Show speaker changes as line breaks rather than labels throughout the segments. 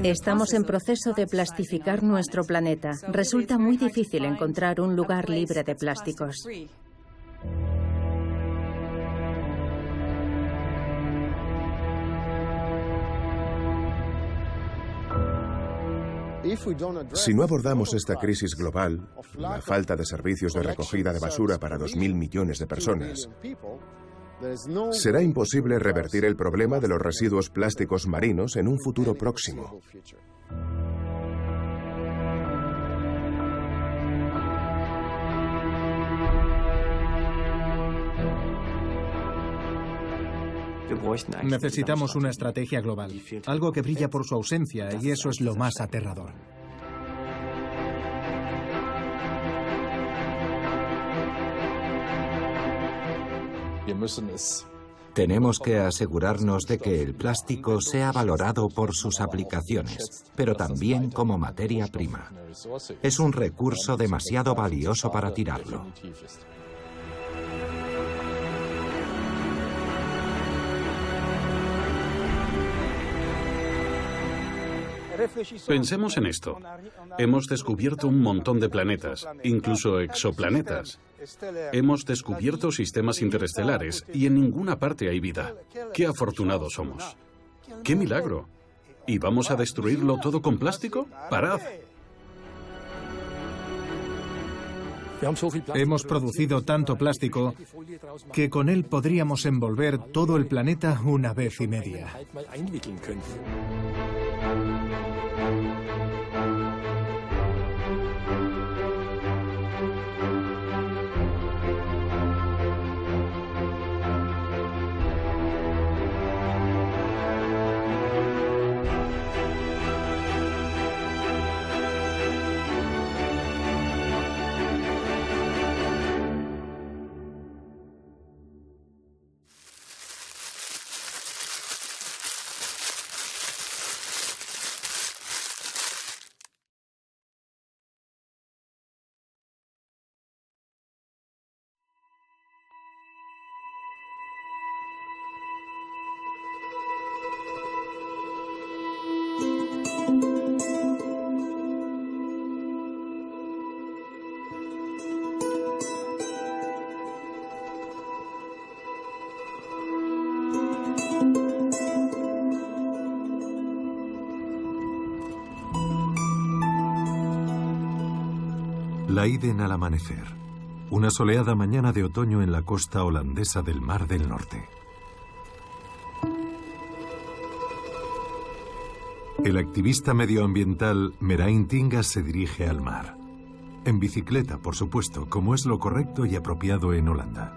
Estamos en proceso de plastificar nuestro planeta. Resulta muy difícil encontrar un lugar libre de plásticos.
Si no abordamos esta crisis global, la falta de servicios de recogida de basura para 2.000 millones de personas, será imposible revertir el problema de los residuos plásticos marinos en un futuro próximo.
Necesitamos una estrategia global, algo que brilla por su ausencia, y eso es lo más aterrador.
Tenemos que asegurarnos de que el plástico sea valorado por sus aplicaciones, pero también como materia prima. Es un recurso demasiado valioso para tirarlo.
Pensemos en esto. Hemos descubierto un montón de planetas, incluso exoplanetas. Hemos descubierto sistemas interestelares y en ninguna parte hay vida. ¡Qué afortunados somos! ¡Qué milagro! ¿Y vamos a destruirlo todo con plástico? ¡Parad!
Hemos producido tanto plástico que con él podríamos envolver todo el planeta una vez y media.
Leiden al amanecer. Una soleada mañana de otoño en la costa holandesa del Mar del Norte. El activista medioambiental Merain Tinga se dirige al mar. En bicicleta, por supuesto, como es lo correcto y apropiado en Holanda.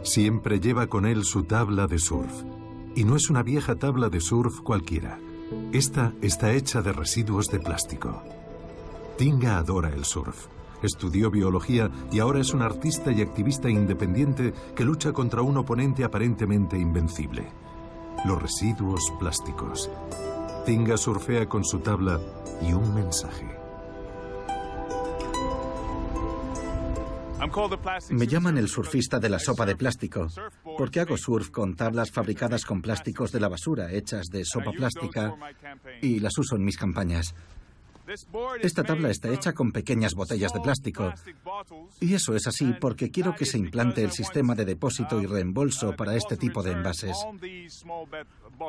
Siempre lleva con él su tabla de surf. Y no es una vieja tabla de surf cualquiera. Esta está hecha de residuos de plástico. Tinga adora el surf. Estudió biología y ahora es un artista y activista independiente que lucha contra un oponente aparentemente invencible: los residuos plásticos. Tinga surfea con su tabla y un mensaje.
Me llaman el surfista de la sopa de plástico, porque hago surf con tablas fabricadas con plásticos de la basura, hechas de sopa plástica, y las uso en mis campañas. Esta tabla está hecha con pequeñas botellas de plástico, y eso es así porque quiero que se implante el sistema de depósito y reembolso para este tipo de envases.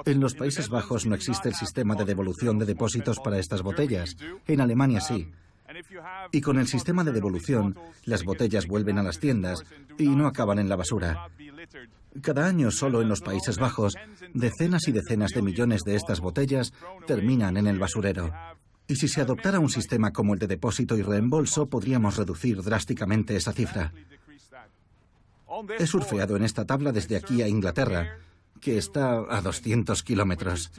En los Países Bajos no existe el sistema de devolución de depósitos para estas botellas. En Alemania sí. Y con el sistema de devolución, las botellas vuelven a las tiendas y no acaban en la basura. Cada año, solo en los Países Bajos, decenas y decenas de millones de estas botellas terminan en el basurero. Y si se adoptara un sistema como el de depósito y reembolso, podríamos reducir drásticamente esa cifra. He surfeado en esta tabla desde aquí a Inglaterra, que está a 200 kilómetros.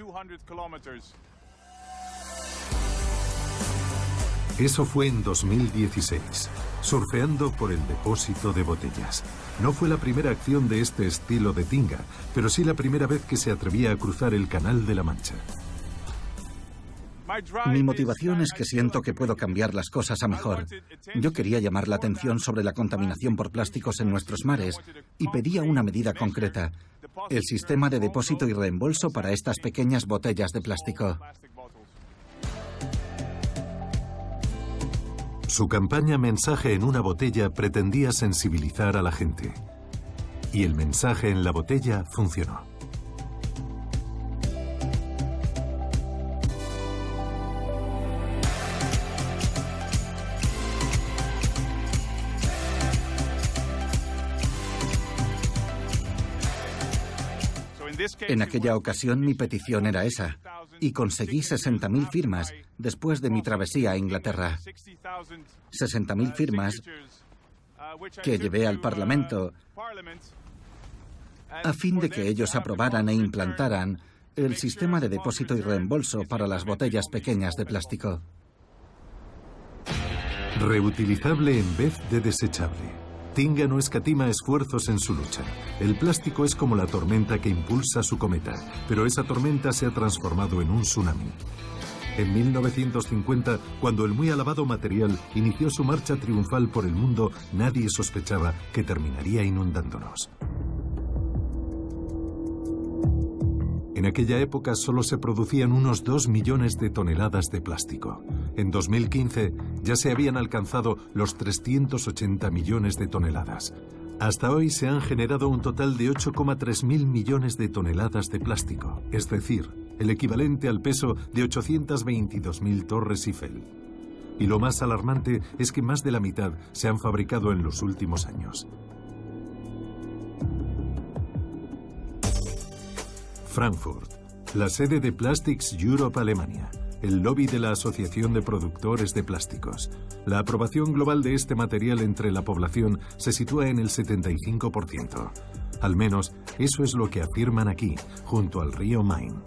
Eso fue en 2016, surfeando por el depósito de botellas. No fue la primera acción de este estilo de Tinga, pero sí la primera vez que se atrevía a cruzar el Canal de la Mancha.
Mi motivación es que siento que puedo cambiar las cosas a mejor. Yo quería llamar la atención sobre la contaminación por plásticos en nuestros mares y pedía una medida concreta: el sistema de depósito y reembolso para estas pequeñas botellas de plástico.
Su campaña Mensaje en una botella pretendía sensibilizar a la gente. Y el mensaje en la botella funcionó.
En aquella ocasión mi petición era esa, y conseguí 60.000 firmas después de mi travesía a Inglaterra. 60.000 firmas que llevé al Parlamento a fin de que ellos aprobaran e implantaran el sistema de depósito y reembolso para las botellas pequeñas de plástico.
Reutilizable en vez de desechable. Tinga no escatima esfuerzos en su lucha. El plástico es como la tormenta que impulsa su cometa, pero esa tormenta se ha transformado en un tsunami. En 1950, cuando el muy alabado material inició su marcha triunfal por el mundo, nadie sospechaba que terminaría inundándonos. En aquella época solo se producían unos 2 millones de toneladas de plástico. En 2015 ya se habían alcanzado los 380 millones de toneladas. Hasta hoy se han generado un total de 8,3 mil millones de toneladas de plástico, es decir, el equivalente al peso de 822.000 Torres Eiffel. Y lo más alarmante es que más de la mitad se han fabricado en los últimos años. Frankfurt, la sede de Plastics Europe Alemania, el lobby de la Asociación de Productores de Plásticos. La aprobación global de este material entre la población se sitúa en el 75%. Al menos eso es lo que afirman aquí, junto al río Main.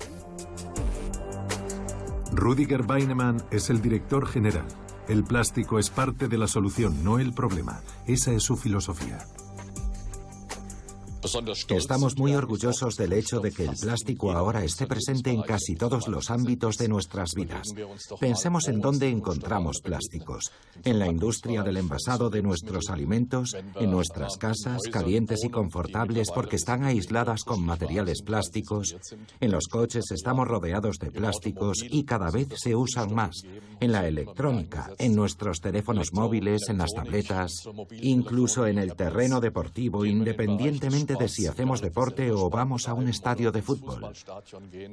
Rüdiger Weinemann es el director general. El plástico es parte de la solución, no el problema. Esa es su filosofía.
Estamos muy orgullosos del hecho de que el plástico ahora esté presente en casi todos los ámbitos de nuestras vidas. Pensemos en dónde encontramos plásticos. En la industria del envasado de nuestros alimentos, en nuestras casas, calientes y confortables porque están aisladas con materiales plásticos. En los coches estamos rodeados de plásticos y cada vez se usan más. En la electrónica, en nuestros teléfonos móviles, en las tabletas, incluso en el terreno deportivo, independientemente de si hacemos deporte o vamos a un estadio de fútbol.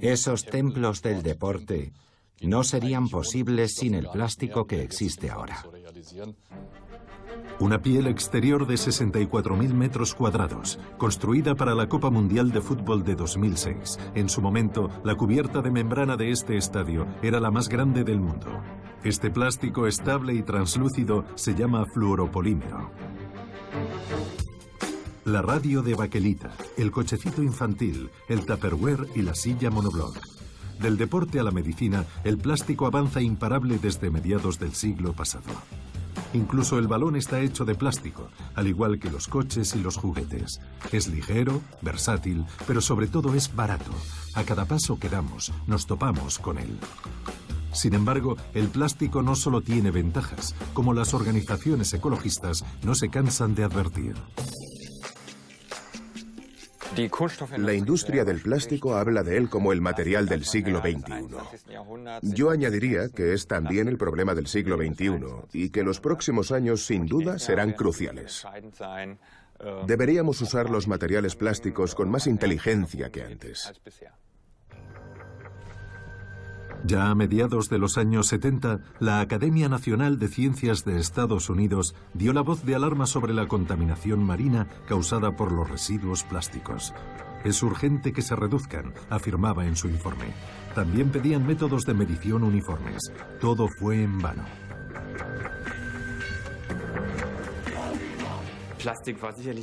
Esos templos del deporte no serían posibles sin el plástico que existe ahora.
Una piel exterior de 64.000 metros cuadrados, construida para la Copa Mundial de Fútbol de 2006. En su momento, la cubierta de membrana de este estadio era la más grande del mundo. Este plástico estable y translúcido se llama fluoropolímero. La radio de baquelita, el cochecito infantil, el Tupperware y la silla monobloc. Del deporte a la medicina, el plástico avanza imparable desde mediados del siglo pasado. Incluso el balón está hecho de plástico, al igual que los coches y los juguetes. Es ligero, versátil, pero sobre todo es barato. A cada paso que damos, nos topamos con él. Sin embargo, el plástico no solo tiene ventajas, como las organizaciones ecologistas no se cansan de advertir.
La industria del plástico habla de él como el material del siglo XXI. Yo añadiría que es también el problema del siglo XXI y que los próximos años sin duda serán cruciales. Deberíamos usar los materiales plásticos con más inteligencia que antes.
Ya a mediados de los años 70, la Academia Nacional de Ciencias de Estados Unidos dio la voz de alarma sobre la contaminación marina causada por los residuos plásticos. Es urgente que se reduzcan, afirmaba en su informe. También pedían métodos de medición uniformes. Todo fue en vano.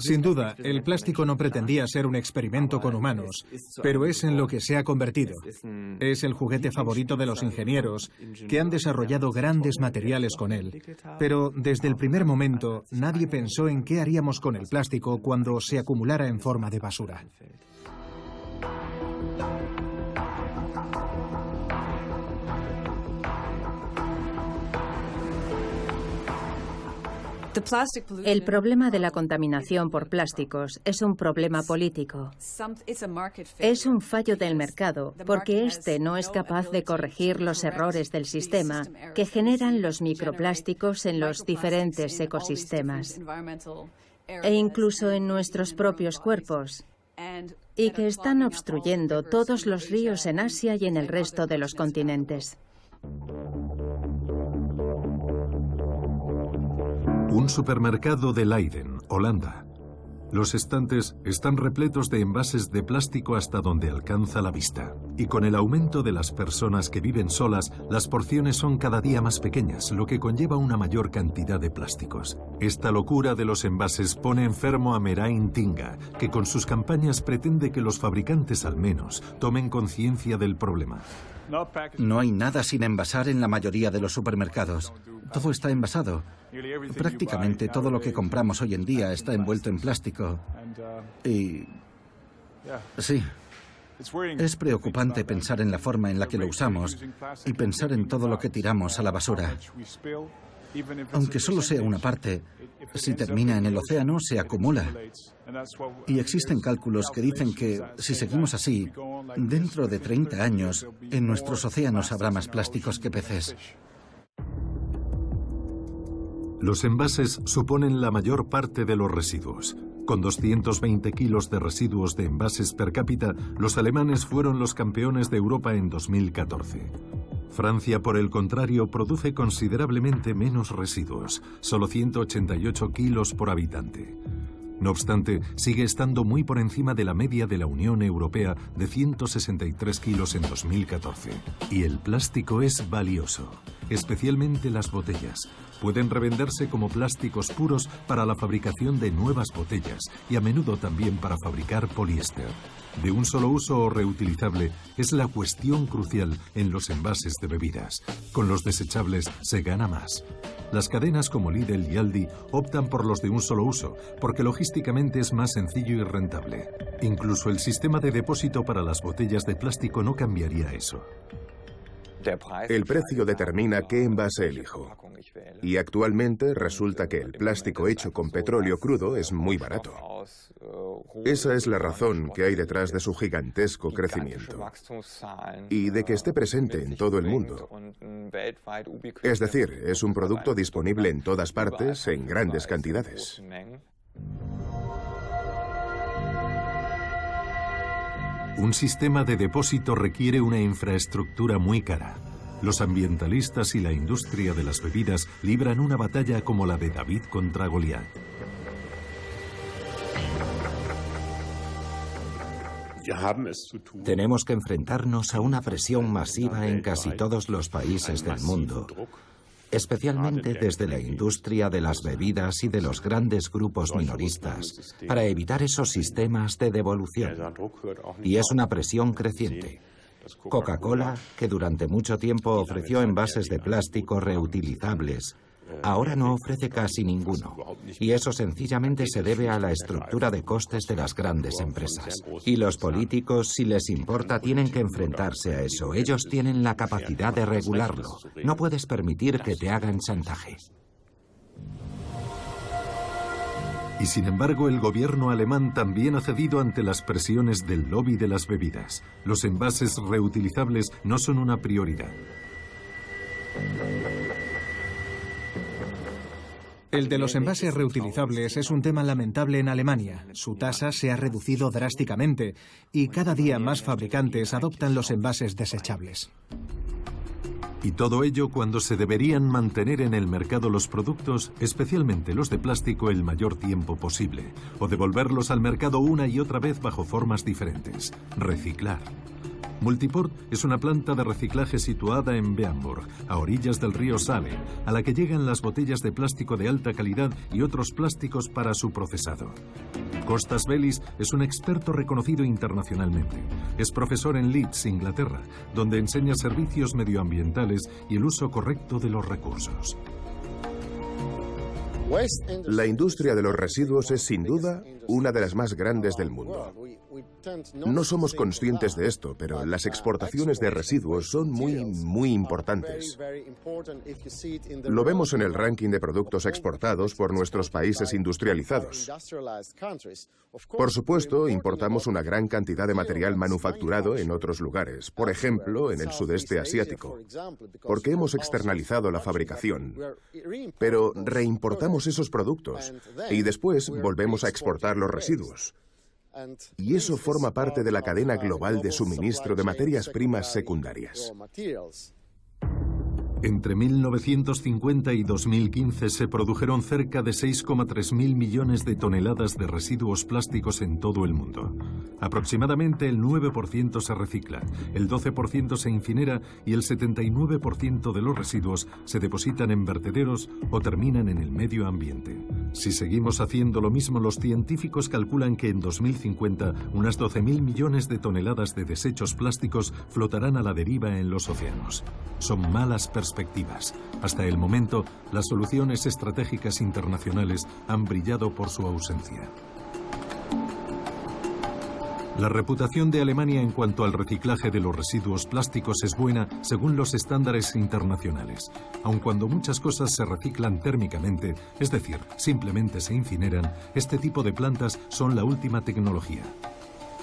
Sin duda, el plástico no pretendía ser un experimento con humanos, pero es en lo que se ha convertido. Es el juguete favorito de los ingenieros, que han desarrollado grandes materiales con él. Pero desde el primer momento, nadie pensó en qué haríamos con el plástico cuando se acumulara en forma de basura.
El problema de la contaminación por plásticos es un problema político. Es un fallo del mercado porque éste no es capaz de corregir los errores del sistema que generan los microplásticos en los diferentes ecosistemas e incluso en nuestros propios cuerpos, y que están obstruyendo todos los ríos en Asia y en el resto de los continentes.
Un supermercado de Leiden, Holanda. Los estantes están repletos de envases de plástico hasta donde alcanza la vista. Y con el aumento de las personas que viven solas, las porciones son cada día más pequeñas, lo que conlleva una mayor cantidad de plásticos. Esta locura de los envases pone enfermo a Merain Tinga, que con sus campañas pretende que los fabricantes al menos tomen conciencia del problema.
No hay nada sin envasar en la mayoría de los supermercados. Todo está envasado. Prácticamente todo lo que compramos hoy en día está envuelto en plástico. Y... sí. Es preocupante pensar en la forma en la que lo usamos y pensar en todo lo que tiramos a la basura. Aunque solo sea una parte, si termina en el océano, se acumula. Y existen cálculos que dicen que, si seguimos así, dentro de 30 años, en nuestros océanos habrá más plásticos que peces.
Los envases suponen la mayor parte de los residuos. Con 220 kilos de residuos de envases per cápita, los alemanes fueron los campeones de Europa en 2014. Francia, por el contrario, produce considerablemente menos residuos, solo 188 kilos por habitante. No obstante, sigue estando muy por encima de la media de la Unión Europea de 163 kilos en 2014. Y el plástico es valioso, especialmente las botellas. Pueden revenderse como plásticos puros para la fabricación de nuevas botellas y a menudo también para fabricar poliéster. De un solo uso o reutilizable es la cuestión crucial en los envases de bebidas. Con los desechables se gana más. Las cadenas como Lidl y Aldi optan por los de un solo uso, porque logísticamente es más sencillo y rentable. Incluso el sistema de depósito para las botellas de plástico no cambiaría eso.
El precio determina qué envase elijo. Y actualmente resulta que el plástico hecho con petróleo crudo es muy barato. Esa es la razón que hay detrás de su gigantesco crecimiento y de que esté presente en todo el mundo. Es decir, es un producto disponible en todas partes en grandes cantidades.
Un sistema de depósito requiere una infraestructura muy cara. Los ambientalistas y la industria de las bebidas libran una batalla como la de David contra Goliat.
Tenemos que enfrentarnos a una presión masiva en casi todos los países del mundo, especialmente desde la industria de las bebidas y de los grandes grupos minoristas, para evitar esos sistemas de devolución. Y es una presión creciente. Coca-Cola, que durante mucho tiempo ofreció envases de plástico reutilizables, ahora no ofrece casi ninguno. Y eso sencillamente se debe a la estructura de costes de las grandes empresas. Y los políticos, si les importa, tienen que enfrentarse a eso. Ellos tienen la capacidad de regularlo. No puedes permitir que te hagan chantaje.
Y sin embargo, el gobierno alemán también ha cedido ante las presiones del lobby de las bebidas. Los envases reutilizables no son una prioridad.
El de los envases reutilizables es un tema lamentable en Alemania. Su tasa se ha reducido drásticamente y cada día más fabricantes adoptan los envases desechables.
Y todo ello cuando se deberían mantener en el mercado los productos, especialmente los de plástico, el mayor tiempo posible, o devolverlos al mercado una y otra vez bajo formas diferentes. Reciclar. Multiport es una planta de reciclaje situada en Bernburg, a orillas del río Saale, a la que llegan las botellas de plástico de alta calidad y otros plásticos para su procesado. Costas Bellis es un experto reconocido internacionalmente. Es profesor en Leeds, Inglaterra, donde enseña servicios medioambientales y el uso correcto de los recursos.
La industria de los residuos es sin duda una de las más grandes del mundo. No somos conscientes de esto, pero las exportaciones de residuos son muy importantes. Lo vemos en el ranking de productos exportados por nuestros países industrializados. Por supuesto, importamos una gran cantidad de material manufacturado en otros lugares, por ejemplo, en el sudeste asiático, porque hemos externalizado la fabricación. Pero reimportamos esos productos y después volvemos a exportar los residuos. Y eso forma parte de la cadena global de suministro de materias primas secundarias.
Entre 1950 y 2015 se produjeron cerca de 6,3 mil millones de toneladas de residuos plásticos en todo el mundo. Aproximadamente el 9% se recicla, el 12% se incinera y el 79% de los residuos se depositan en vertederos o terminan en el medio ambiente. Si seguimos haciendo lo mismo, los científicos calculan que en 2050 unas 12.000 millones de toneladas de desechos plásticos flotarán a la deriva en los océanos. Son malas perspectivas. Hasta el momento, las soluciones estratégicas internacionales han brillado por su ausencia. La reputación de Alemania en cuanto al reciclaje de los residuos plásticos es buena según los estándares internacionales, aun cuando muchas cosas se reciclan térmicamente, es decir, simplemente se incineran, este tipo de plantas son la última tecnología.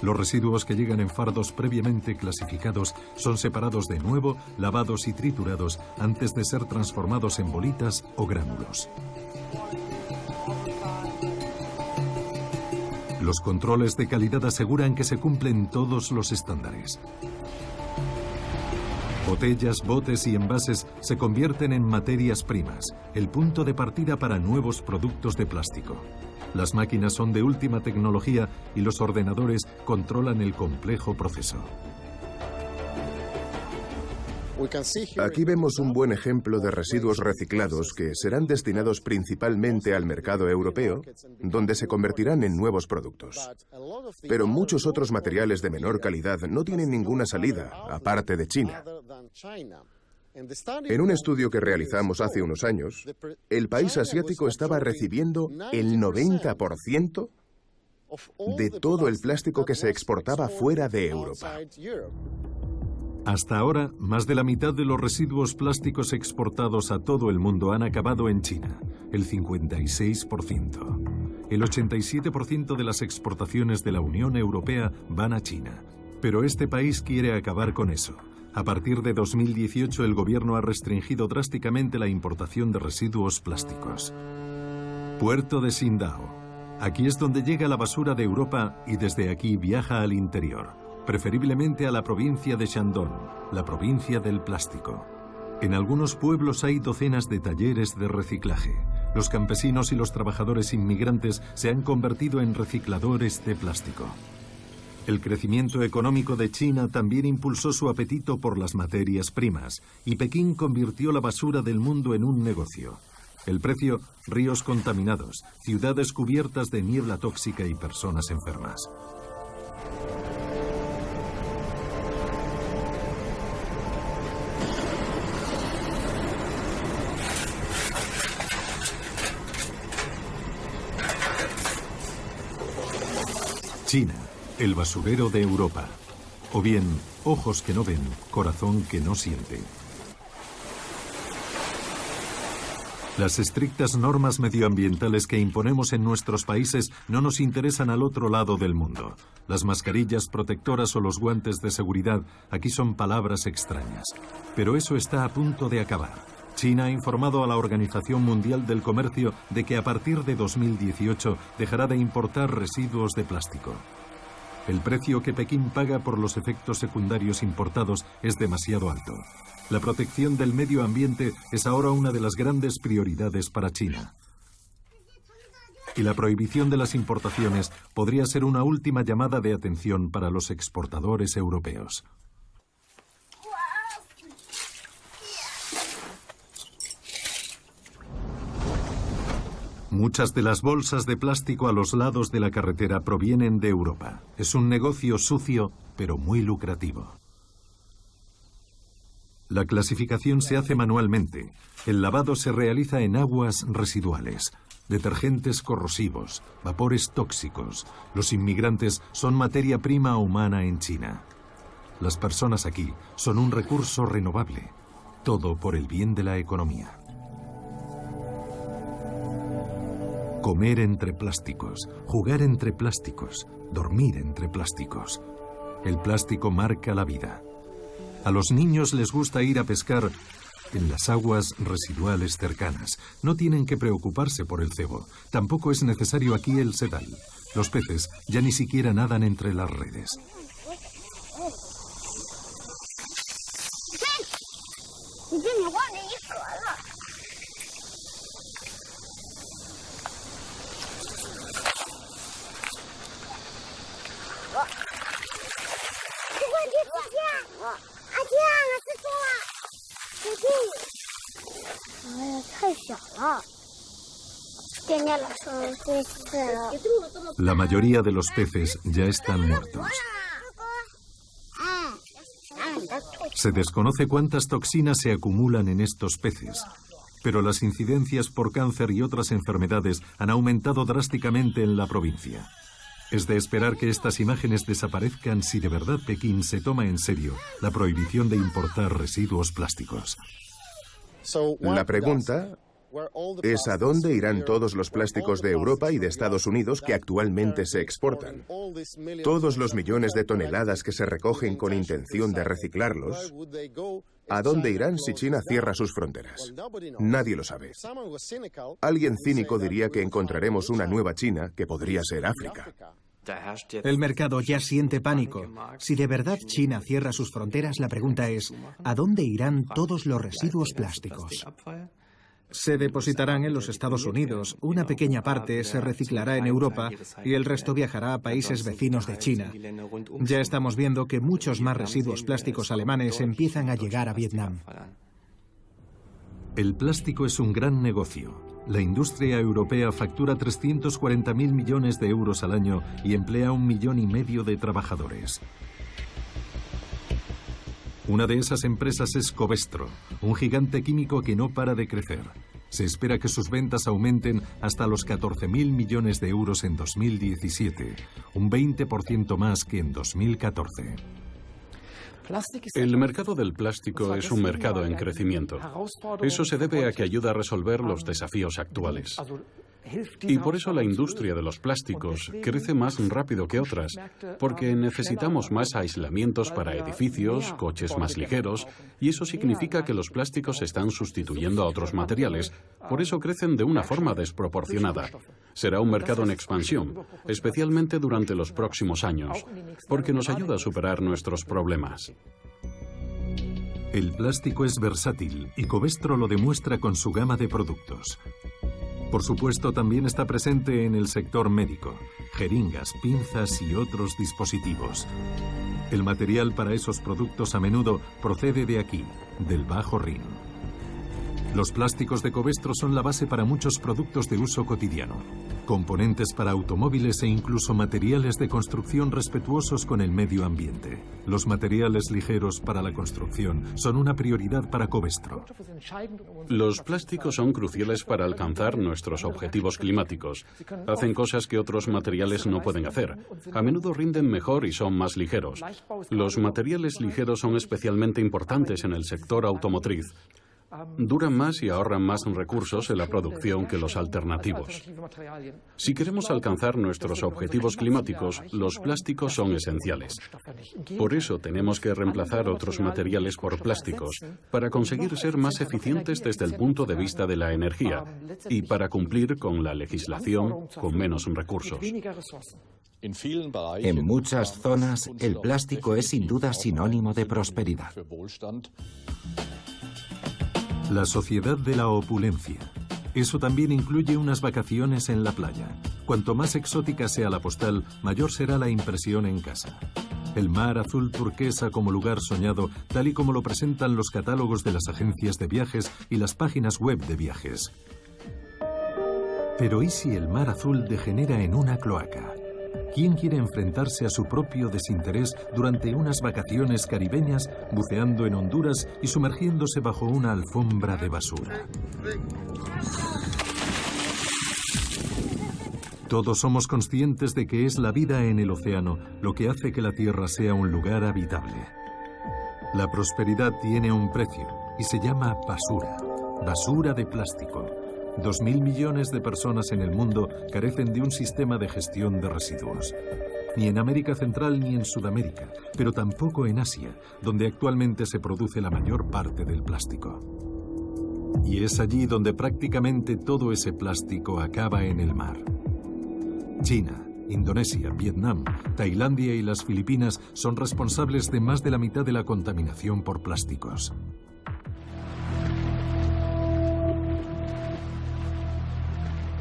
Los residuos que llegan en fardos previamente clasificados son separados de nuevo, lavados y triturados antes de ser transformados en bolitas o gránulos. Los controles de calidad aseguran que se cumplen todos los estándares. Botellas, botes y envases se convierten en materias primas, el punto de partida para nuevos productos de plástico. Las máquinas son de última tecnología y los ordenadores controlan el complejo proceso.
Aquí vemos un buen ejemplo de residuos reciclados que serán destinados principalmente al mercado europeo, donde se convertirán en nuevos productos. Pero muchos otros materiales de menor calidad no tienen ninguna salida, aparte de China. En un estudio que realizamos hace unos años, el país asiático estaba recibiendo el 90% de todo el plástico que se exportaba fuera de Europa.
Hasta ahora, más de la mitad de los residuos plásticos exportados a todo el mundo han acabado en China, el 56%. El 87% de las exportaciones de la Unión Europea van a China. Pero este país quiere acabar con eso. A partir de 2018, el gobierno ha restringido drásticamente la importación de residuos plásticos. Puerto de Qingdao. Aquí es donde llega la basura de Europa y desde aquí viaja al interior. Preferiblemente a la provincia de Shandong, la provincia del plástico. En algunos pueblos hay docenas de talleres de reciclaje. Los campesinos y los trabajadores inmigrantes se han convertido en recicladores de plástico. El crecimiento económico de China también impulsó su apetito por las materias primas, y Pekín convirtió la basura del mundo en un negocio. El precio: ríos contaminados, ciudades cubiertas de niebla tóxica y personas enfermas. China, el basurero de Europa. O bien, ojos que no ven, corazón que no siente. Las estrictas normas medioambientales que imponemos en nuestros países no nos interesan al otro lado del mundo. Las mascarillas protectoras o los guantes de seguridad aquí son palabras extrañas. Pero eso está a punto de acabar. China ha informado a la Organización Mundial del Comercio de que a partir de 2018 dejará de importar residuos de plástico. El precio que Pekín paga por los efectos secundarios importados es demasiado alto. La protección del medio ambiente es ahora una de las grandes prioridades para China. Y la prohibición de las importaciones podría ser una última llamada de atención para los exportadores europeos. Muchas de las bolsas de plástico a los lados de la carretera provienen de Europa. Es un negocio sucio, pero muy lucrativo. La clasificación se hace manualmente. El lavado se realiza en aguas residuales. detergentes corrosivos, vapores tóxicos. Los inmigrantes son materia prima humana en China. Las personas aquí son un recurso renovable. Todo por el bien de la economía. Comer entre plásticos, jugar entre plásticos, dormir entre plásticos. El plástico marca la vida. A los niños les gusta ir a pescar en las aguas residuales cercanas. No tienen que preocuparse por el cebo. Tampoco es necesario aquí el sedal. Los peces ya ni siquiera nadan entre las redes. La mayoría de los peces ya están muertos. Se desconoce cuántas toxinas se acumulan en estos peces, pero las incidencias por cáncer y otras enfermedades han aumentado drásticamente en la provincia. Es de esperar que estas imágenes desaparezcan si de verdad Pekín se toma en serio la prohibición de importar residuos plásticos.
La pregunta es ¿a dónde irán todos los plásticos de Europa y de Estados Unidos que actualmente se exportan? Todos los millones de toneladas que se recogen con intención de reciclarlos, ¿a dónde irán si China cierra sus fronteras? Nadie lo sabe. Alguien cínico diría que encontraremos una nueva China que podría ser África.
El mercado ya siente pánico. Si de verdad China cierra sus fronteras, la pregunta es, ¿a dónde irán todos los residuos plásticos? Se depositarán en los Estados Unidos, una pequeña parte se reciclará en Europa y el resto viajará a países vecinos de China. Ya estamos viendo que muchos más residuos plásticos alemanes empiezan a llegar a Vietnam.
El plástico es un gran negocio. La industria europea factura 340.000 millones de euros al año y emplea 1,5 millones de trabajadores. Una de esas empresas es Covestro, un gigante químico que no para de crecer. Se espera que sus ventas aumenten hasta los 14.000 millones de euros en 2017, un 20% más que en 2014.
El mercado del plástico es un mercado en crecimiento. Eso se debe a que ayuda a resolver los desafíos actuales. Y por eso la industria de los plásticos crece más rápido que otras, porque necesitamos más aislamientos para edificios, coches más ligeros, y eso significa que los plásticos están sustituyendo a otros materiales, por eso crecen de una forma desproporcionada. Será un mercado en expansión, especialmente durante los próximos años, porque nos ayuda a superar nuestros problemas.
El plástico es versátil y Covestro lo demuestra con su gama de productos. Por supuesto, también está presente en el sector médico, jeringas, pinzas y otros dispositivos. El material para esos productos a menudo procede de aquí, del Bajo Rin. Los plásticos de Covestro son la base para muchos productos de uso cotidiano. Componentes para automóviles e incluso materiales de construcción respetuosos con el medio ambiente. Los materiales ligeros para la construcción son una prioridad para Covestro.
Los plásticos son cruciales para alcanzar nuestros objetivos climáticos. Hacen cosas que otros materiales no pueden hacer. A menudo rinden mejor y son más ligeros. Los materiales ligeros son especialmente importantes en el sector automotriz. Duran más y ahorran más recursos en la producción que los alternativos. Si queremos alcanzar nuestros objetivos climáticos, los plásticos son esenciales. Por eso tenemos que reemplazar otros materiales por plásticos, para conseguir ser más eficientes desde el punto de vista de la energía y para cumplir con la legislación con menos recursos.
En muchas zonas, el plástico es sin duda sinónimo de prosperidad.
La sociedad de la opulencia. Eso también incluye unas vacaciones en la playa. Cuanto más exótica sea la postal, mayor será la impresión en casa. El mar azul turquesa como lugar soñado, tal y como lo presentan los catálogos de las agencias de viajes y las páginas web de viajes. Pero ¿y si el mar azul degenera en una cloaca? ¿Quién quiere enfrentarse a su propio desinterés durante unas vacaciones caribeñas, buceando en Honduras y sumergiéndose bajo una alfombra de basura? Todos somos conscientes de que es la vida en el océano lo que hace que la Tierra sea un lugar habitable. La prosperidad tiene un precio y se llama basura. Basura de plástico. 2.000 millones de personas en el mundo carecen de un sistema de gestión de residuos. Ni en América Central ni en Sudamérica, pero tampoco en Asia, donde actualmente se produce la mayor parte del plástico. Y es allí donde prácticamente todo ese plástico acaba en el mar. China, Indonesia, Vietnam, Tailandia y las Filipinas son responsables de más de la mitad de la contaminación por plásticos.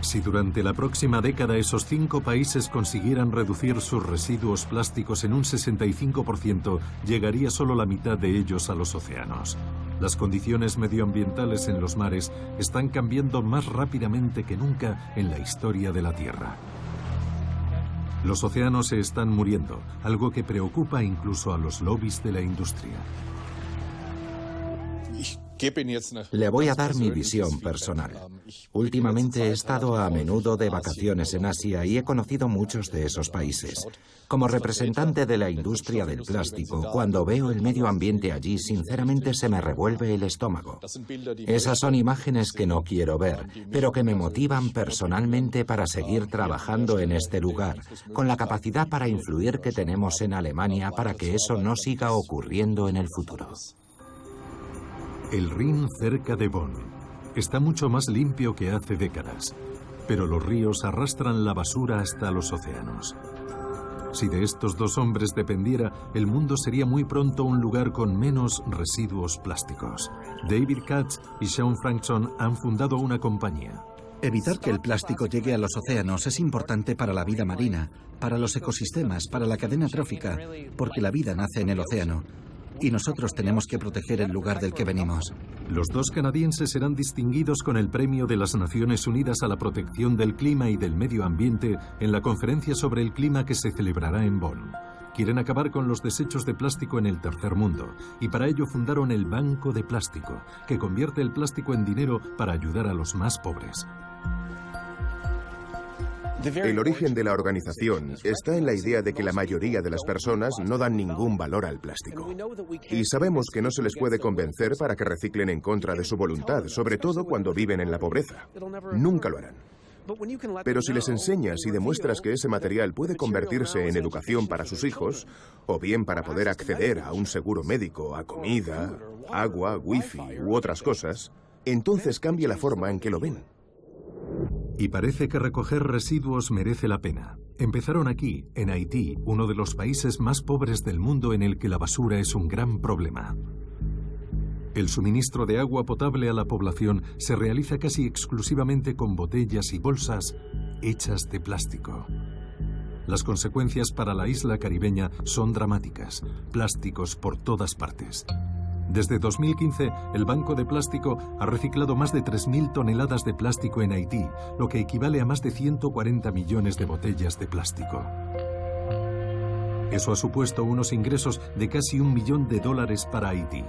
Si durante la próxima década esos 5 países consiguieran reducir sus residuos plásticos en un 65%, llegaría solo la mitad de ellos a los océanos. Las condiciones medioambientales en los mares están cambiando más rápidamente que nunca en la historia de la Tierra. Los océanos se están muriendo, algo que preocupa incluso a los lobbies de la industria.
Le voy a dar mi visión personal. Últimamente he estado a menudo de vacaciones en Asia y he conocido muchos de esos países. Como representante de la industria del plástico, cuando veo el medio ambiente allí, sinceramente se me revuelve el estómago. Esas son imágenes que no quiero ver, pero que me motivan personalmente para seguir trabajando en este lugar, con la capacidad para influir que tenemos en Alemania para que eso no siga ocurriendo en el futuro.
El Rin cerca de Bonn está mucho más limpio que hace décadas, pero los ríos arrastran la basura hasta los océanos. Si de estos 2 hombres dependiera, el mundo sería muy pronto un lugar con menos residuos plásticos. David Katz y Sean Frankson han fundado una compañía.
Evitar que el plástico llegue a los océanos es importante para la vida marina, para los ecosistemas, para la cadena trófica, porque la vida nace en el océano. Y nosotros tenemos que proteger el lugar del que venimos.
Los 2 canadienses serán distinguidos con el Premio de las Naciones Unidas a la Protección del Clima y del Medio Ambiente en la conferencia sobre el clima que se celebrará en Bonn. Quieren acabar con los desechos de plástico en el tercer mundo y para ello fundaron el Banco de Plástico, que convierte el plástico en dinero para ayudar a los más pobres.
El origen de la organización está en la idea de que la mayoría de las personas no dan ningún valor al plástico. Y sabemos que no se les puede convencer para que reciclen en contra de su voluntad, sobre todo cuando viven en la pobreza. Nunca lo harán. Pero si les enseñas y demuestras que ese material puede convertirse en educación para sus hijos, o bien para poder acceder a un seguro médico, a comida, agua, wifi u otras cosas, entonces cambia la forma en que lo ven.
Y parece que recoger residuos merece la pena. Empezaron aquí, en Haití, uno de los países más pobres del mundo en el que la basura es un gran problema. El suministro de agua potable a la población se realiza casi exclusivamente con botellas y bolsas hechas de plástico. Las consecuencias para la isla caribeña son dramáticas. Plásticos por todas partes. Desde 2015, el Banco de Plástico ha reciclado más de 3.000 toneladas de plástico en Haití, lo que equivale a más de 140 millones de botellas de plástico. Eso ha supuesto unos ingresos de casi $1 millón para Haití.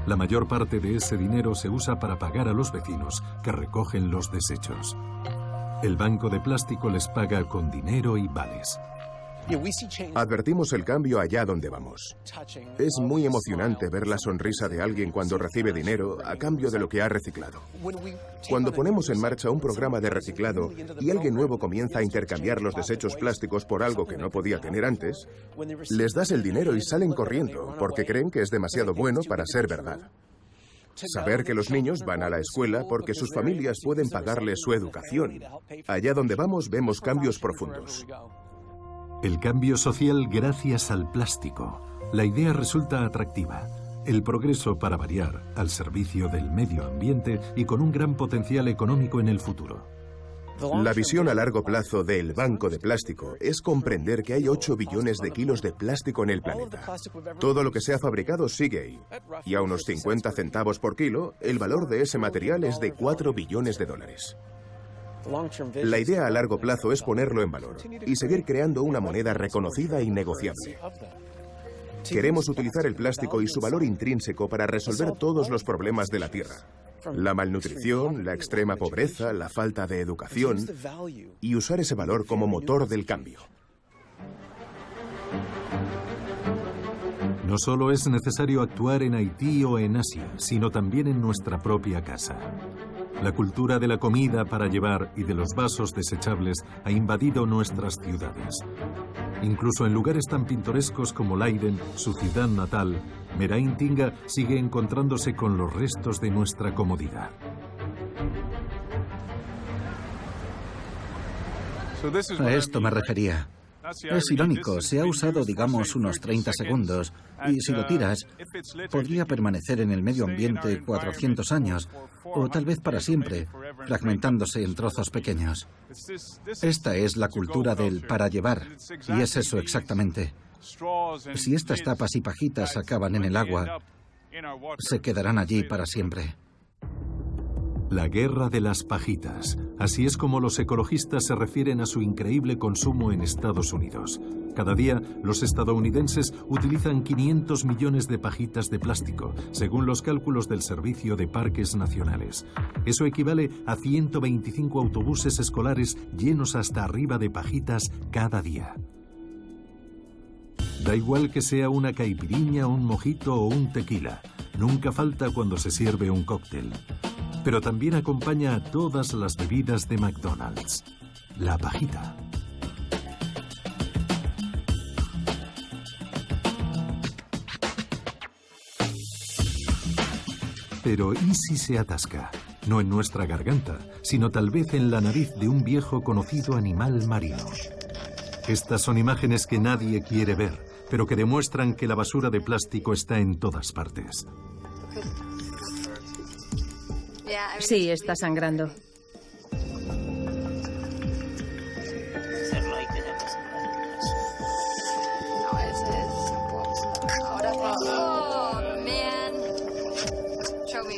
La mayor parte de ese dinero se usa para pagar a los vecinos que recogen los desechos. El Banco de Plástico les paga con dinero y vales.
Advertimos el cambio allá donde vamos. Es muy emocionante ver la sonrisa de alguien cuando recibe dinero a cambio de lo que ha reciclado. Cuando ponemos en marcha un programa de reciclado y alguien nuevo comienza a intercambiar los desechos plásticos por algo que no podía tener antes, les das el dinero y salen corriendo porque creen que es demasiado bueno para ser verdad. Saber que los niños van a la escuela porque sus familias pueden pagarles su educación. Allá donde vamos vemos cambios profundos.
El cambio social gracias al plástico. La idea resulta atractiva. El progreso, para variar, al servicio del medio ambiente y con un gran potencial económico en el futuro.
La visión a largo plazo del Banco de Plástico es comprender que hay 8 billones de kilos de plástico en el planeta. Todo lo que se ha fabricado sigue ahí. Y a unos 50 centavos por kilo, el valor de ese material es de $4 billones. La idea a largo plazo es ponerlo en valor y seguir creando una moneda reconocida e innegociable. Queremos utilizar el plástico y su valor intrínseco para resolver todos los problemas de la Tierra. La malnutrición, la extrema pobreza, la falta de educación, y usar ese valor como motor del cambio.
No solo es necesario actuar en Haití o en Asia, sino también en nuestra propia casa. La cultura de la comida para llevar y de los vasos desechables ha invadido nuestras ciudades. Incluso en lugares tan pintorescos como Leiden, su ciudad natal, Merain Tinga sigue encontrándose con los restos de nuestra comodidad.
A esto me refería. Es irónico, se ha usado, digamos, unos 30 segundos, y si lo tiras, podría permanecer en el medio ambiente 400 años, o tal vez para siempre, fragmentándose en trozos pequeños. Esta es la cultura del para llevar, y es eso exactamente. Si estas tapas y pajitas acaban en el agua, se quedarán allí para siempre.
La guerra de las pajitas. Así es como los ecologistas se refieren a su increíble consumo en Estados Unidos. Cada día, los estadounidenses utilizan 500 millones de pajitas de plástico, según los cálculos del Servicio de Parques Nacionales. Eso equivale a 125 autobuses escolares llenos hasta arriba de pajitas cada día. Da igual que sea una caipiriña, un mojito o un tequila. Nunca falta cuando se sirve un cóctel. Pero también acompaña a todas las bebidas de McDonald's. La pajita. Pero ¿y si se atasca? No en nuestra garganta, sino tal vez en la nariz de un viejo conocido animal marino. Estas son imágenes que nadie quiere ver, pero que demuestran que la basura de plástico está en todas partes.
Sí, está sangrando.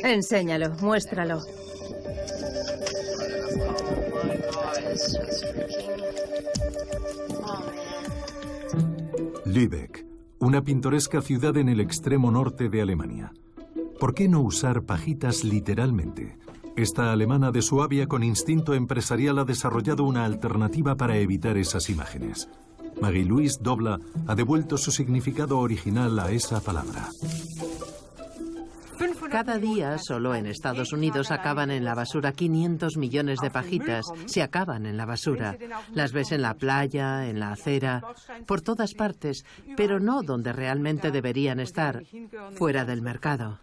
Enséñalo, muéstralo.
Lübeck, una pintoresca ciudad en el extremo norte de Alemania. ¿Por qué no usar pajitas literalmente? Esta alemana de Suabia con instinto empresarial ha desarrollado una alternativa para evitar esas imágenes. Marie-Louise Dobla ha devuelto su significado original a esa palabra.
Cada día, solo en Estados Unidos, acaban en la basura 500 millones de pajitas. Se acaban en la basura. Las ves en la playa, en la acera, por todas partes, pero no donde realmente deberían estar, fuera del mercado.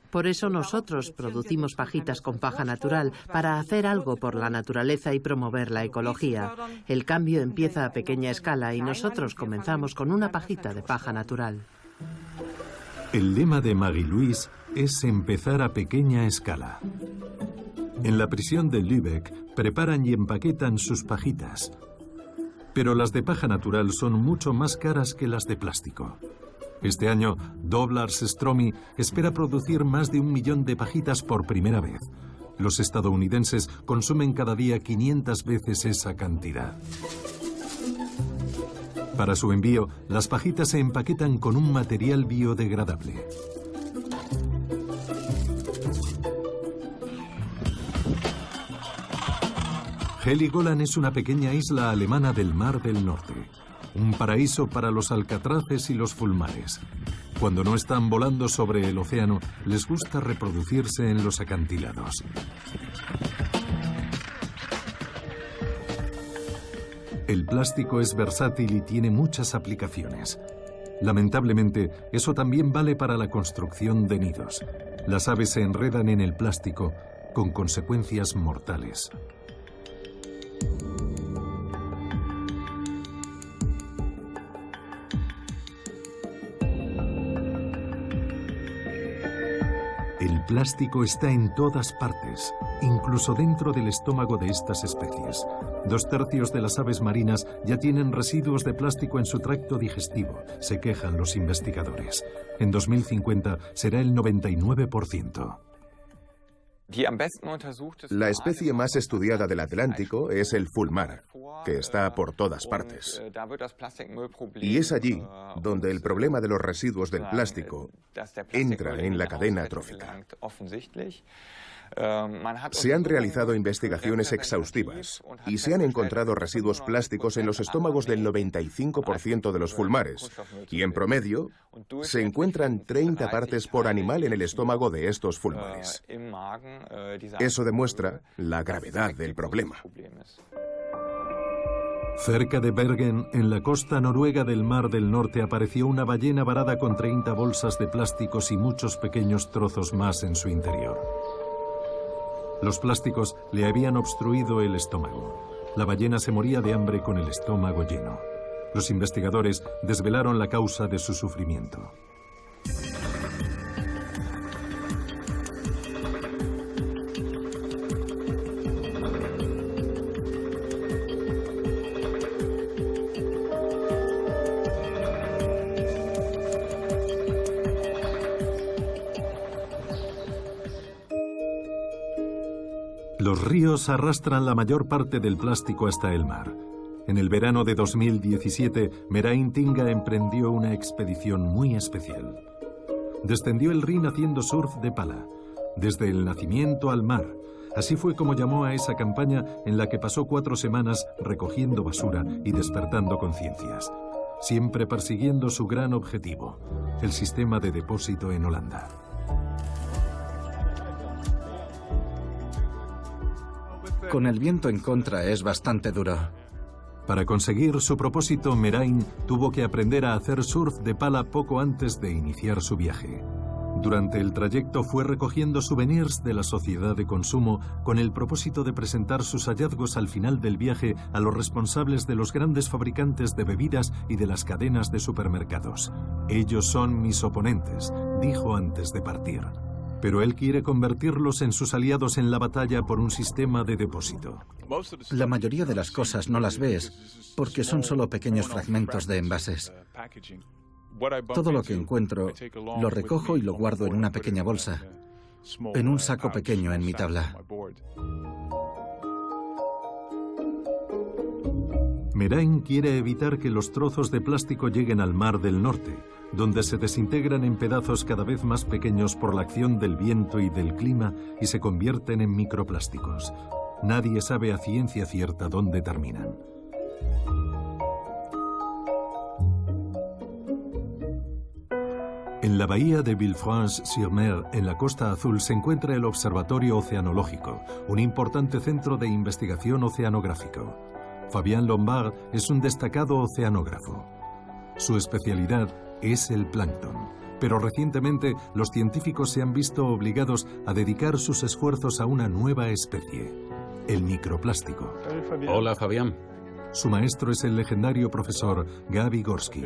Por eso nosotros producimos pajitas con paja natural, para hacer algo por la naturaleza y promover la ecología. El cambio empieza a pequeña escala y nosotros comenzamos con una pajita de paja natural.
El lema de Marie-Louise es empezar a pequeña escala. En la prisión de Lübeck preparan y empaquetan sus pajitas. Pero las de paja natural son mucho más caras que las de plástico. Este año, Doblars Stromy espera producir más de 1 millón de pajitas por primera vez. Los estadounidenses consumen cada día 500 veces esa cantidad. Para su envío, las pajitas se empaquetan con un material biodegradable. Heligoland es una pequeña isla alemana del Mar del Norte. Un paraíso para los alcatraces y los fulmares. Cuando no están volando sobre el océano, les gusta reproducirse en los acantilados. El plástico es versátil y tiene muchas aplicaciones. Lamentablemente, eso también vale para la construcción de nidos. Las aves se enredan en el plástico, con consecuencias mortales. El plástico está en todas partes, incluso dentro del estómago de estas especies. 2/3 de las aves marinas ya tienen residuos de plástico en su tracto digestivo, se quejan los investigadores. En 2050 será el 99%.
La especie más estudiada del Atlántico es el fulmar, que está por todas partes. Y es allí donde el problema de los residuos del plástico entra en la cadena trófica. Se han realizado investigaciones exhaustivas y se han encontrado residuos plásticos en los estómagos del 95% de los fulmares, y en promedio se encuentran 30 partes por animal en el estómago de estos fulmares. Eso demuestra la gravedad del problema.
Cerca de Bergen, en la costa noruega del Mar del Norte, apareció una ballena varada con 30 bolsas de plásticos y muchos pequeños trozos más en su interior. Los plásticos le habían obstruido el estómago. La ballena se moría de hambre con el estómago lleno. Los investigadores desvelaron la causa de su sufrimiento. Los ríos arrastran la mayor parte del plástico hasta el mar. En el verano de 2017, Merain Tinga emprendió una expedición muy especial. Descendió el Rin haciendo surf de pala, desde el nacimiento al mar. Así fue como llamó a esa campaña en la que pasó 4 semanas recogiendo basura y despertando conciencias, siempre persiguiendo su gran objetivo, el sistema de depósito en Holanda.
Con el viento en contra es bastante duro.
Para conseguir su propósito, Merain tuvo que aprender a hacer surf de pala poco antes de iniciar su viaje. Durante el trayecto fue recogiendo souvenirs de la sociedad de consumo con el propósito de presentar sus hallazgos al final del viaje a los responsables de los grandes fabricantes de bebidas y de las cadenas de supermercados. Ellos son mis oponentes, dijo antes de partir. Pero él quiere convertirlos en sus aliados en la batalla por un sistema de depósito.
La mayoría de las cosas no las ves porque son solo pequeños fragmentos de envases. Todo lo que encuentro lo recojo y lo guardo en una pequeña bolsa, en un saco pequeño en mi tabla.
Merain quiere evitar que los trozos de plástico lleguen al Mar del Norte, donde se desintegran en pedazos cada vez más pequeños por la acción del viento y del clima y se convierten en microplásticos. Nadie sabe a ciencia cierta dónde terminan. En la bahía de Villefranche-sur-Mer, en la Costa Azul, se encuentra el Observatorio Oceanológico, un importante centro de investigación oceanográfico. Fabien Lombard es un destacado oceanógrafo. Su especialidad es el plancton, pero recientemente los científicos se han visto obligados a dedicar sus esfuerzos a una nueva especie, el microplástico.
Hola, Fabián.
Su maestro es el legendario profesor Gabi Gorski.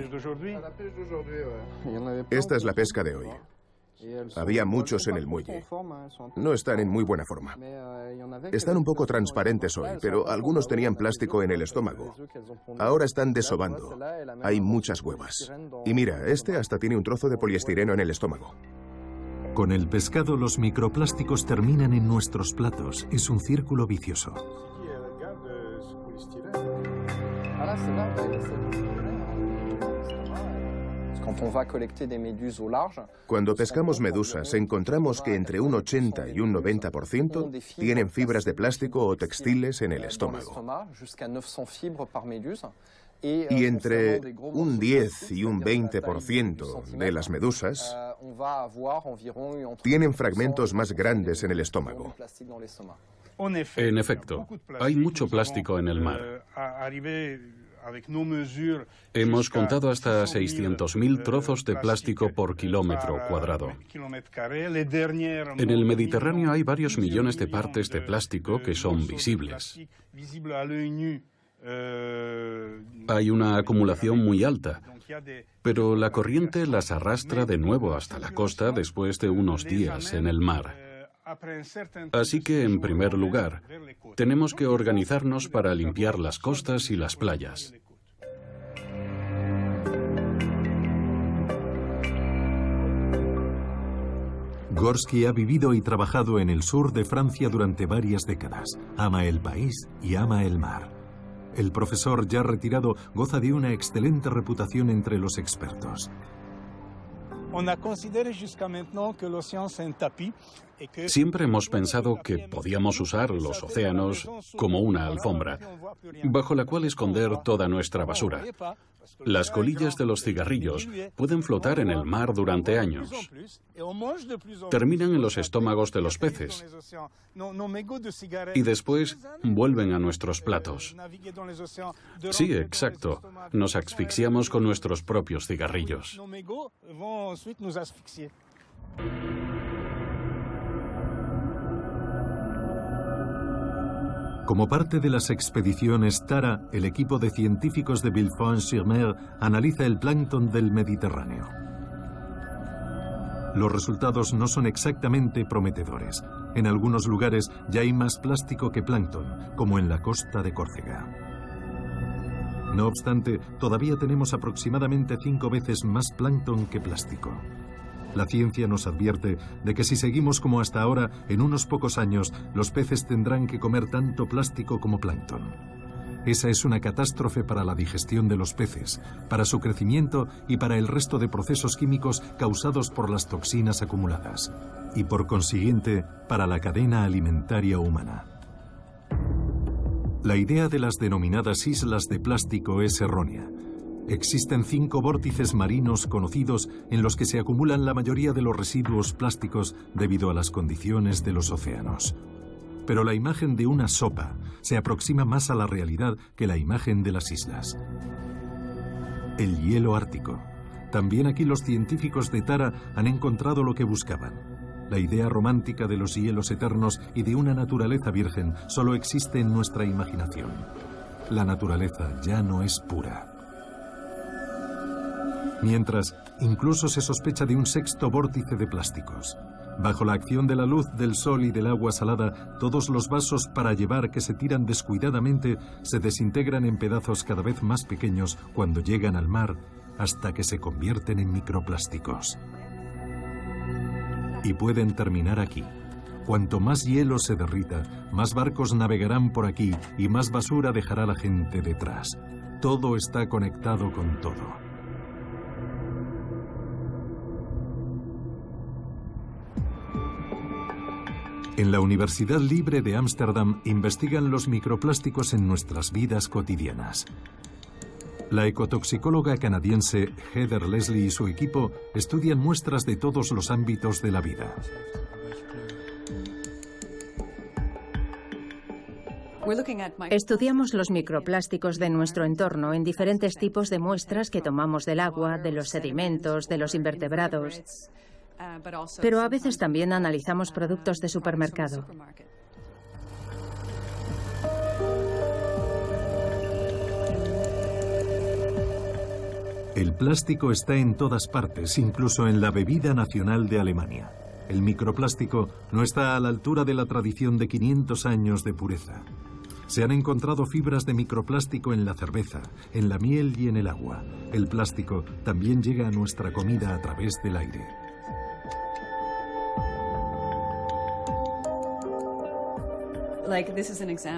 Esta es la pesca de hoy. Había muchos en el muelle. No están en muy buena forma. Están un poco transparentes hoy, pero algunos tenían plástico en el estómago. Ahora están desovando. Hay muchas huevas. Y mira, este hasta tiene un trozo de poliestireno en el estómago.
Con el pescado, los microplásticos terminan en nuestros platos. Es un círculo vicioso.
Cuando pescamos medusas, encontramos que entre un 80 y un 90% tienen fibras de plástico o textiles en el estómago. Y entre un 10 y un 20% de las medusas tienen fragmentos más grandes en el estómago.
En efecto, hay mucho plástico en el mar. Hemos contado hasta 600.000 trozos de plástico por kilómetro cuadrado. En el Mediterráneo hay varios millones de partes de plástico que son visibles. Hay una acumulación muy alta, pero la corriente las arrastra de nuevo hasta la costa después de unos días en el mar. Así que, en primer lugar, tenemos que organizarnos para limpiar las costas y las playas.
Gorski ha vivido y trabajado en el sur de Francia durante varias décadas. Ama el país y ama el mar. El profesor, ya retirado, goza de una excelente reputación entre los expertos.
Siempre hemos pensado que podíamos usar los océanos como una alfombra, bajo la cual esconder toda nuestra basura. Las colillas de los cigarrillos pueden flotar en el mar durante años. Terminan en los estómagos de los peces y después vuelven a nuestros platos. Sí, exacto. Nos asfixiamos con nuestros propios cigarrillos.
Como parte de las expediciones Tara, el equipo de científicos de Villefranche-sur-Mer analiza el plancton del Mediterráneo. Los resultados no son exactamente prometedores. En algunos lugares ya hay más plástico que plancton, como en la costa de Córcega. No obstante, todavía tenemos aproximadamente 5 veces más plancton que plástico. La ciencia nos advierte de que si seguimos como hasta ahora, en unos pocos años, los peces tendrán que comer tanto plástico como plancton. Esa es una catástrofe para la digestión de los peces, para su crecimiento y para el resto de procesos químicos causados por las toxinas acumuladas, y por consiguiente, para la cadena alimentaria humana. La idea de las denominadas islas de plástico es errónea. Existen 5 vórtices marinos conocidos en los que se acumulan la mayoría de los residuos plásticos debido a las condiciones de los océanos. Pero la imagen de una sopa se aproxima más a la realidad que la imagen de las islas. El hielo ártico. También aquí los científicos de Tara han encontrado lo que buscaban. La idea romántica de los hielos eternos y de una naturaleza virgen solo existe en nuestra imaginación. La naturaleza ya no es pura. Mientras, incluso se sospecha de un 6º vórtice de plásticos. Bajo la acción de la luz, del sol y del agua salada, todos los vasos para llevar que se tiran descuidadamente se desintegran en pedazos cada vez más pequeños cuando llegan al mar, hasta que se convierten en microplásticos. Y pueden terminar aquí. Cuanto más hielo se derrita, más barcos navegarán por aquí y más basura dejará la gente detrás. Todo está conectado con todo. En la Universidad Libre de Ámsterdam investigan los microplásticos en nuestras vidas cotidianas. La ecotoxicóloga canadiense Heather Leslie y su equipo estudian muestras de todos los ámbitos de la vida.
Estudiamos los microplásticos de nuestro entorno en diferentes tipos de muestras que tomamos del agua, de los sedimentos, de los invertebrados. Pero a veces también analizamos productos de supermercado.
El plástico está en todas partes, incluso en la bebida nacional de Alemania. El microplástico no está a la altura de la tradición de 500 años de pureza. Se han encontrado fibras de microplástico en la cerveza, en la miel y en el agua. El plástico también llega a nuestra comida a través del aire.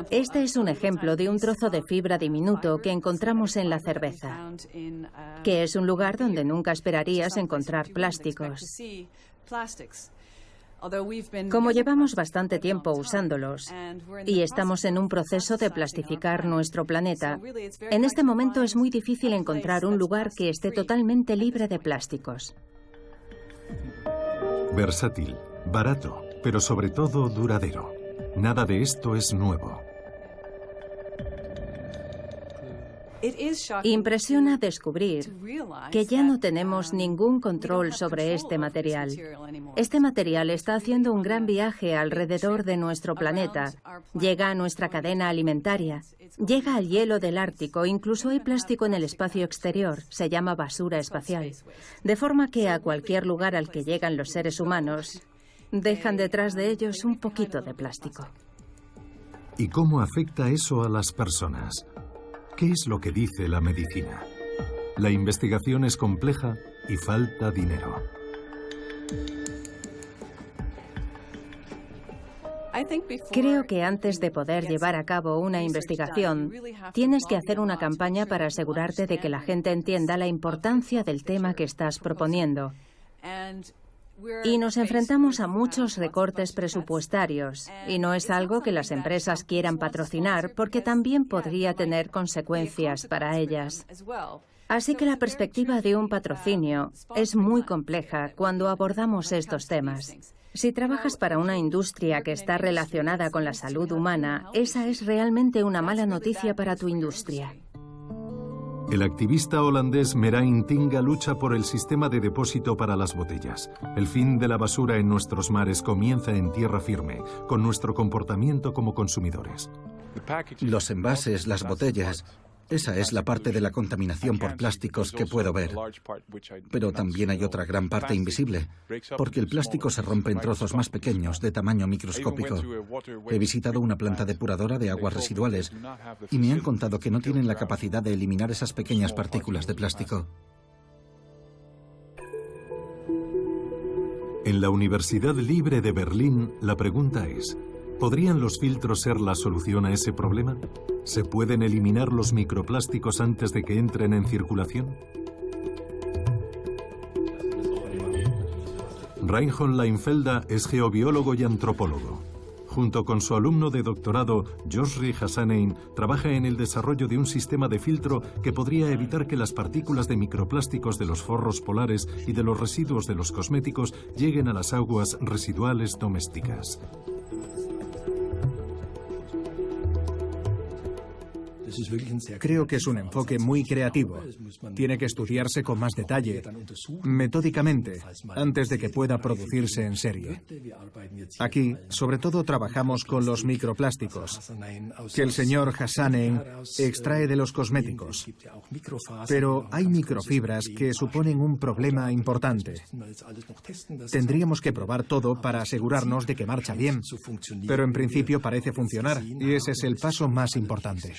Este es un ejemplo de un trozo de fibra diminuto que encontramos en la cerveza, que es un lugar donde nunca esperarías encontrar plásticos. Como llevamos bastante tiempo usándolos y estamos en un proceso de plastificar nuestro planeta, en este momento es muy difícil encontrar un lugar que esté totalmente libre de plásticos.
Versátil, barato, pero sobre todo duradero. Nada de esto es nuevo.
Impresiona descubrir que ya no tenemos ningún control sobre este material. Este material está haciendo un gran viaje alrededor de nuestro planeta. Llega a nuestra cadena alimentaria. Llega al hielo del Ártico. Incluso hay plástico en el espacio exterior. Se llama basura espacial. De forma que a cualquier lugar al que llegan los seres humanos, dejan detrás de ellos un poquito de plástico.
¿Y cómo afecta eso a las personas? ¿Qué es lo que dice la medicina? La investigación es compleja y falta dinero.
Creo que antes de poder llevar a cabo una investigación, tienes que hacer una campaña para asegurarte de que la gente entienda la importancia del tema que estás proponiendo Y nos enfrentamos a muchos recortes presupuestarios, y no es algo que las empresas quieran patrocinar porque también podría tener consecuencias para ellas. Así que la perspectiva de un patrocinio es muy compleja cuando abordamos estos temas. Si trabajas para una industria que está relacionada con la salud humana, esa es realmente una mala noticia para tu industria.
El activista holandés Merain Tinga lucha por el sistema de depósito para las botellas. El fin de la basura en nuestros mares comienza en tierra firme, con nuestro comportamiento como consumidores.
Los envases, las botellas, esa es la parte de la contaminación por plásticos que puedo ver. Pero también hay otra gran parte invisible, porque el plástico se rompe en trozos más pequeños, de tamaño microscópico. He visitado una planta depuradora de aguas residuales y me han contado que no tienen la capacidad de eliminar esas pequeñas partículas de plástico.
En la Universidad Libre de Berlín, la pregunta es: ¿podrían los filtros ser la solución a ese problema? ¿Se pueden eliminar los microplásticos antes de que entren en circulación? Reinhold Leinfelder es geobiólogo y antropólogo. Junto con su alumno de doctorado, Joshri Hassanein, trabaja en el desarrollo de un sistema de filtro que podría evitar que las partículas de microplásticos de los forros polares y de los residuos de los cosméticos lleguen a las aguas residuales domésticas.
Creo que es un enfoque muy creativo. Tiene que estudiarse con más detalle, metódicamente, antes de que pueda producirse en serie. Aquí, sobre todo, trabajamos con los microplásticos, que el señor Hassanein extrae de los cosméticos. Pero hay microfibras que suponen un problema importante. Tendríamos que probar todo para asegurarnos de que marcha bien, pero en principio parece funcionar, y ese es el paso más importante.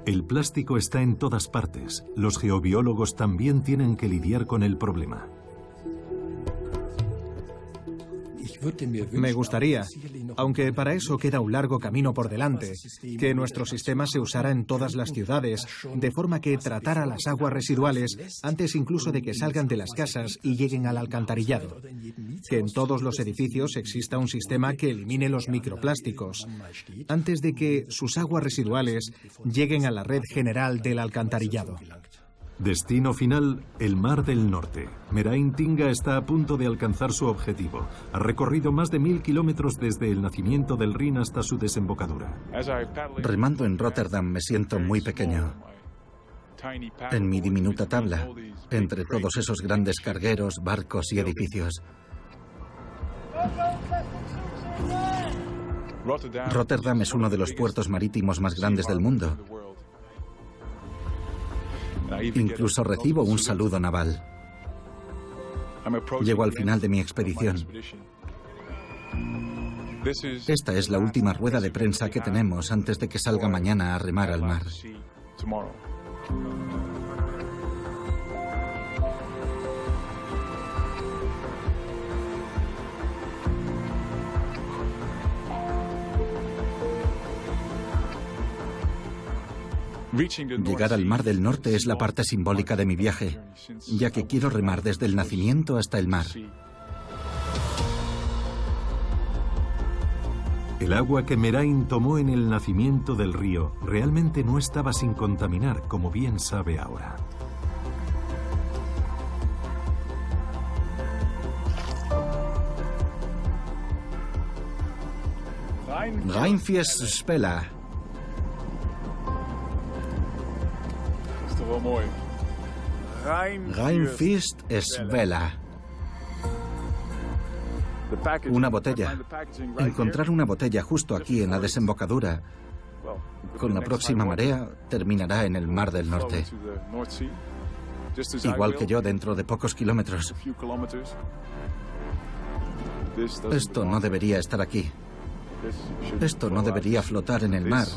El plástico está en todas partes. Los geobiólogos también tienen que lidiar con el problema.
Me gustaría, aunque para eso queda un largo camino por delante, que nuestro sistema se usara en todas las ciudades, de forma que tratara las aguas residuales antes incluso de que salgan de las casas y lleguen al alcantarillado. Que en todos los edificios exista un sistema que elimine los microplásticos antes de que sus aguas residuales lleguen a la red general del alcantarillado.
Destino final, el Mar del Norte. Merain Tinga está a punto de alcanzar su objetivo. Ha recorrido más de 1000 kilómetros desde el nacimiento del Rin hasta su desembocadura.
Remando en Rotterdam me siento muy pequeño. En mi diminuta tabla, entre todos esos grandes cargueros, barcos y edificios. Rotterdam es uno de los puertos marítimos más grandes del mundo. Incluso recibo un saludo naval. Llego al final de mi expedición. Esta es la última rueda de prensa que tenemos antes de que salga mañana a remar al mar. Llegar al Mar del Norte es la parte simbólica de mi viaje, ya que quiero remar desde el nacimiento hasta el mar.
El agua que Merain tomó en el nacimiento del río realmente no estaba sin contaminar, como bien sabe ahora.
Rheinfestspela. Rheinfestspela. Una botella. Encontrar una botella justo aquí en la desembocadura, con la próxima marea, terminará en el Mar del Norte. Igual que yo dentro de pocos kilómetros. Esto no debería estar aquí. Esto no debería flotar en el mar.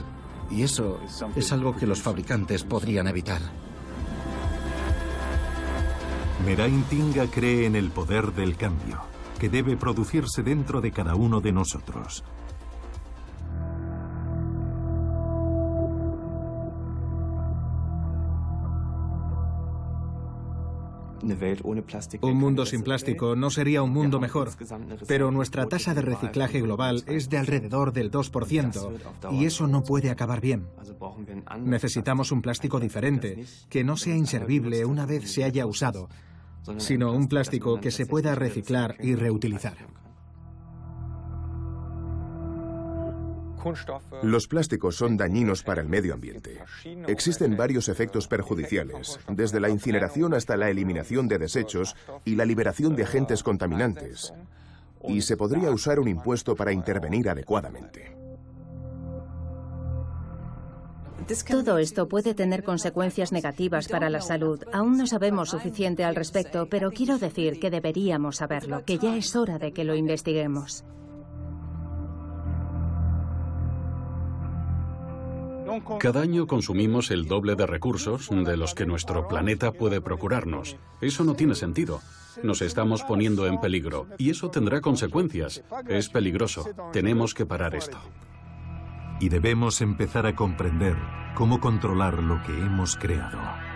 Y eso es algo que los fabricantes podrían evitar.
Merain Tinga cree en el poder del cambio, que debe producirse dentro de cada uno de nosotros.
Un mundo sin plástico no sería un mundo mejor, pero nuestra tasa de reciclaje global es de alrededor del 2%, y eso no puede acabar bien. Necesitamos un plástico diferente, que no sea inservible una vez se haya usado, sino un plástico que se pueda reciclar y reutilizar.
Los plásticos son dañinos para el medio ambiente. Existen varios efectos perjudiciales, desde la incineración hasta la eliminación de desechos y la liberación de agentes contaminantes. Y se podría usar un impuesto para intervenir adecuadamente.
Todo esto puede tener consecuencias negativas para la salud. Aún no sabemos suficiente al respecto, pero quiero decir que deberíamos saberlo, que ya es hora de que lo investiguemos.
Cada año consumimos el doble de recursos de los que nuestro planeta puede procurarnos. Eso no tiene sentido. Nos estamos poniendo en peligro y eso tendrá consecuencias. Es peligroso. Tenemos que parar esto.
Y debemos empezar a comprender cómo controlar lo que hemos creado.